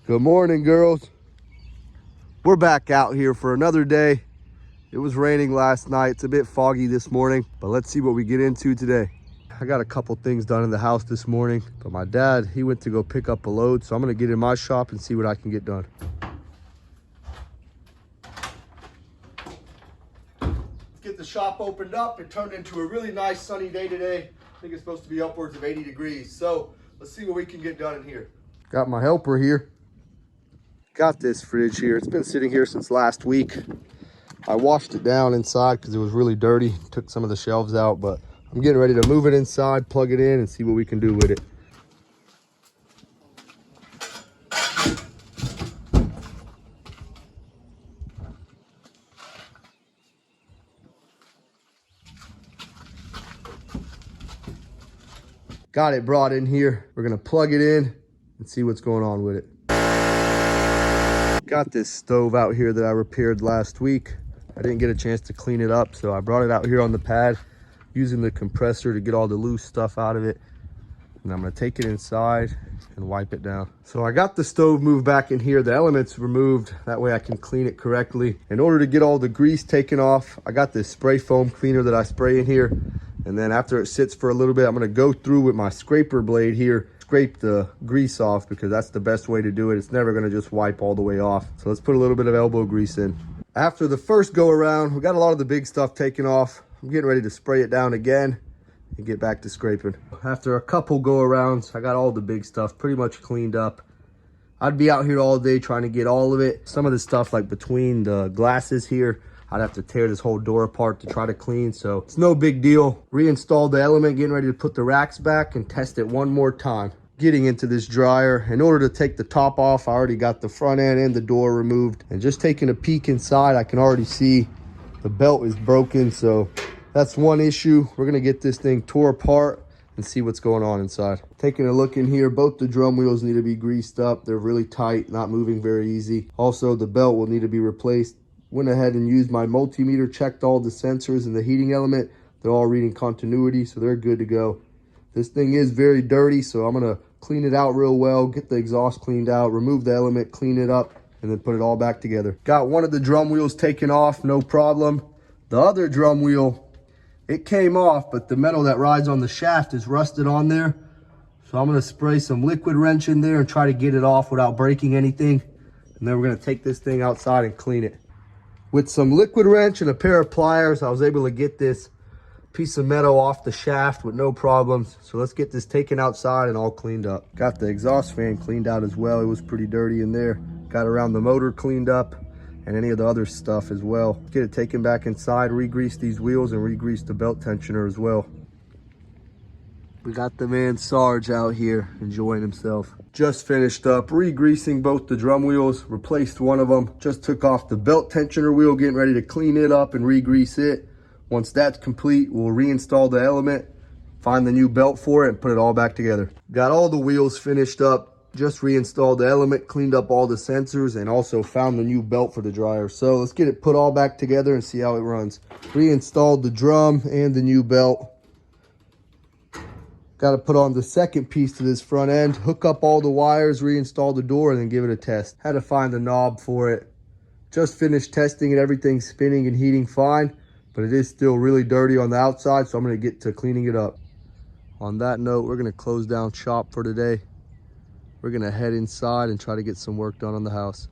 Good morning, girls. We're back out here for another day. It was raining last night. It's a bit foggy this morning, but let's see what we get into today. I got a couple things done in the house this morning, but my dad, he went to go pick up a load, so I'm gonna get in my shop and see what I can get done. Let's get the shop opened up. It turned into a really nice sunny day today. I think it's supposed to be upwards of 80 degrees. So let's see what we can get done in here. Got my helper here. Got this fridge here. It's been sitting here since last week. I washed it down inside because it was really dirty. Took some of the shelves out, but I'm getting ready to move it inside, plug it in, and see what we can do with it. Got it brought in here. We're gonna plug it in and see what's going on with it. Got this stove out here that I repaired last week. I didn't get a chance to clean it up, so I brought it out here on the pad using the compressor to get all the loose stuff out of it. And I'm gonna take it inside and wipe it down. So I got the stove moved back in here, the elements removed, that way I can clean it correctly. In order to get all the grease taken off, I got this spray foam cleaner that I spray in here. And then after it sits for a little bit, I'm gonna go through with my scraper blade here, scrape the grease off, because that's the best way to do it. It's never gonna just wipe all the way off. So let's put a little bit of elbow grease in. After the first go around, we got a lot of the big stuff taken off. I'm getting ready to spray it down again and get back to scraping. After a couple go arounds, I got all the big stuff pretty much cleaned up. I'd be out here all day trying to get all of it. Some of the stuff like between the glasses here, I'd have to tear this whole door apart to try to clean, so it's no big deal. Reinstalled the element, getting ready to put the racks back and test it one more time. Getting into this dryer. In order to take the top off, I already got the front end and the door removed. And just taking a peek inside, I can already see the belt is broken, so that's one issue. We're gonna get this thing tore apart and see what's going on inside. Taking a look in here, both the drum wheels need to be greased up. They're really tight, not moving very easy. Also, the belt will need to be replaced. Went ahead and used my multimeter, checked all the sensors and the heating element. They're all reading continuity, so they're good to go. This thing is very dirty, so I'm gonna clean it out real well, get the exhaust cleaned out, remove the element, clean it up, and then put it all back together. Got one of the drum wheels taken off, no problem. The other drum wheel, it came off, but the metal that rides on the shaft is rusted on there. So I'm gonna spray some liquid wrench in there and try to get it off without breaking anything. And then we're gonna take this thing outside and clean it. With some liquid wrench and a pair of pliers, I was able to get this piece of metal off the shaft with no problems. So let's get this taken outside and all cleaned up. Got the exhaust fan cleaned out as well. It was pretty dirty in there. Got around the motor cleaned up and any of the other stuff as well. Get it taken back inside, re-grease these wheels and re-grease the belt tensioner as well. We got the man Sarge out here enjoying himself. Just finished up re-greasing both the drum wheels, replaced one of them. Just took off the belt tensioner wheel, getting ready to clean it up and re-grease it. Once that's complete, we'll reinstall the element, find the new belt for it, and put it all back together. Got all the wheels finished up, just reinstalled the element, cleaned up all the sensors, and also found the new belt for the dryer. So let's get it put all back together and see how it runs. Reinstalled the drum and the new belt. Got to put on the second piece to this front end, hook up all the wires, reinstall the door, and then give it a test. Had to find the knob for it. Just finished testing it, everything's spinning and heating fine, but it is still really dirty on the outside, so I'm gonna get to cleaning it up. On that note, we're gonna close down shop for today. We're gonna head inside and try to get some work done on the house.